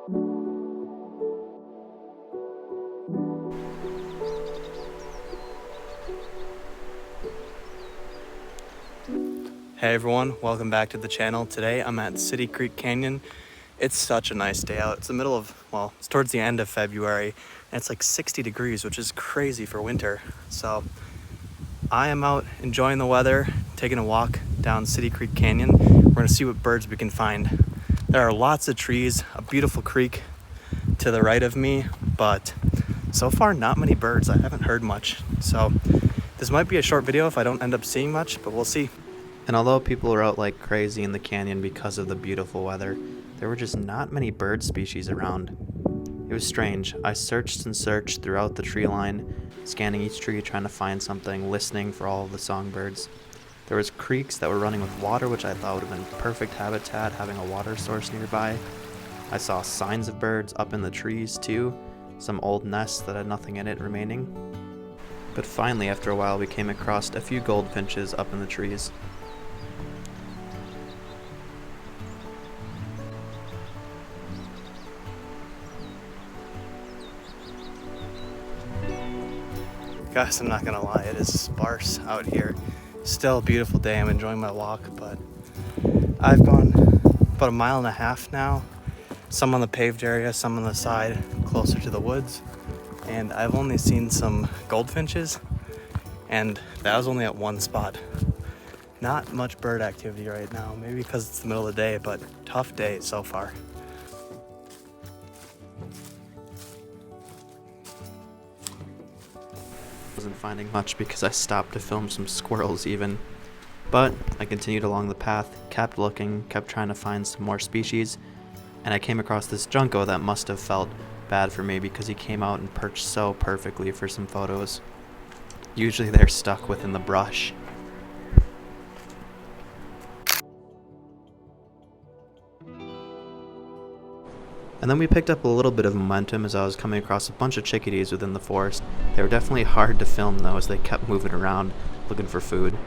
Hey everyone, welcome back to the channel. Today I'm at City Creek Canyon. It's such a nice day out. It's the middle of, well, it's towards the end of February, and it's like 60 degrees, which is crazy for winter. So I am out enjoying the weather, taking a walk down City Creek Canyon. We're gonna see what birds we can find. There are lots of trees, a beautiful creek to the right of me, but so far not many birds. I haven't heard much. So this might be a short video if I don't end up seeing much, but we'll see. And although people are out like crazy in the canyon because of the beautiful weather, there were just not many bird species around. It was strange. I searched and searched throughout the tree line, scanning each tree trying to find something, listening for all of the songbirds. There was creeks that were running with water, which I thought would have been perfect habitat, having a water source nearby. I saw signs of birds up in the trees too, some old nests that had nothing in it remaining. But finally, after a while, we came across a few goldfinches up in the trees. Guys, I'm not gonna lie, it is sparse out here. Still a beautiful day, I'm enjoying my walk, but I've gone about 1.5 miles now. Some on the paved area, some on the side, closer to the woods. And I've only seen some goldfinches, and that was only at one spot. Not much bird activity right now, maybe because it's the middle of the day, but tough day so far. Wasn't finding much because I stopped to film some squirrels even. But I continued along the path, kept looking, kept trying to find some more species, and I came across this Junco that must have felt bad for me because he came out and perched so perfectly for some photos. Usually they're stuck within the brush. And then we picked up a little bit of momentum as I was coming across a bunch of chickadees within the forest. They were definitely hard to film though, as they kept moving around looking for food.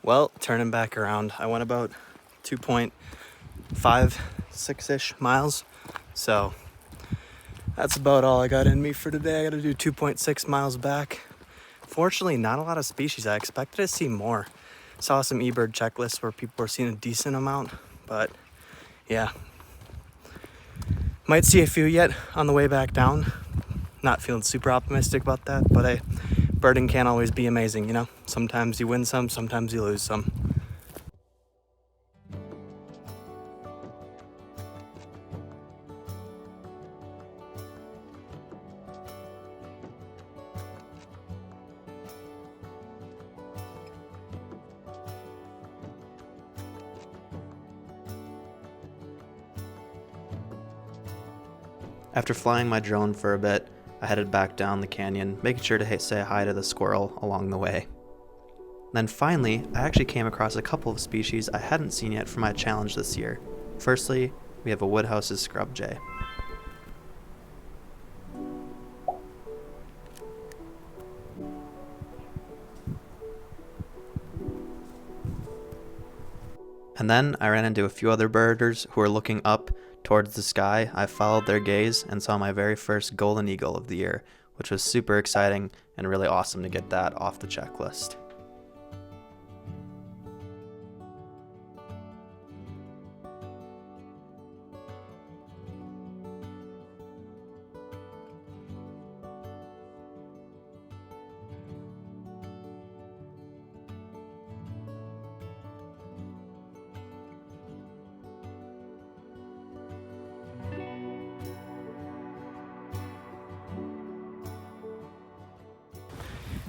Well, turning back around, I went about 2.56-ish miles. So that's about all I got in me for today. I gotta do 2.6 miles back. Fortunately, not a lot of species. I expected to see more. Saw some eBird checklists where people were seeing a decent amount, but yeah. Might see a few yet on the way back down. Not feeling super optimistic about that, but hey, birding can't always be amazing, you know? Sometimes you win some, sometimes you lose some. After flying my drone for a bit, I headed back down the canyon, making sure to say hi to the squirrel along the way. Then finally, I actually came across a couple of species I hadn't seen yet for my challenge this year. Firstly, we have a Woodhouse's scrub jay. And then I ran into a few other birders who were looking up towards the sky. I followed their gaze and saw my very first golden eagle of the year, which was super exciting and really awesome to get that off the checklist.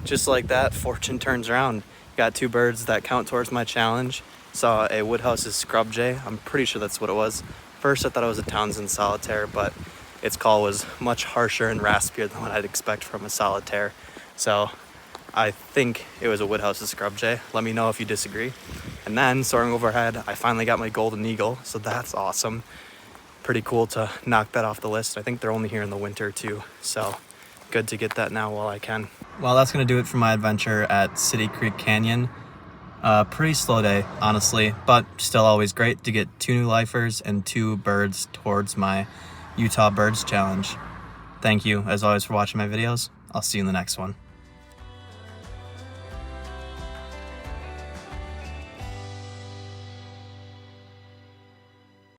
Just like that, fortune turns around. Got two birds that count towards my challenge. Saw a Woodhouse's scrub jay. I'm pretty sure that's what it was. First I thought it was a Townsend solitaire, but its call was much harsher and raspier than what I'd expect from a solitaire. So I think it was a Woodhouse's scrub jay. Let me know if you disagree. And then soaring overhead, I finally got my golden eagle, so that's awesome. Pretty cool to knock that off the list. I think they're only here in the winter too, so good to get that now while I can. Well, that's gonna do it for my adventure at City Creek Canyon. Pretty slow day, honestly, but still always great to get 2 new lifers and 2 birds towards my Utah Birds Challenge. Thank you, as always, for watching my videos. I'll see you in the next one.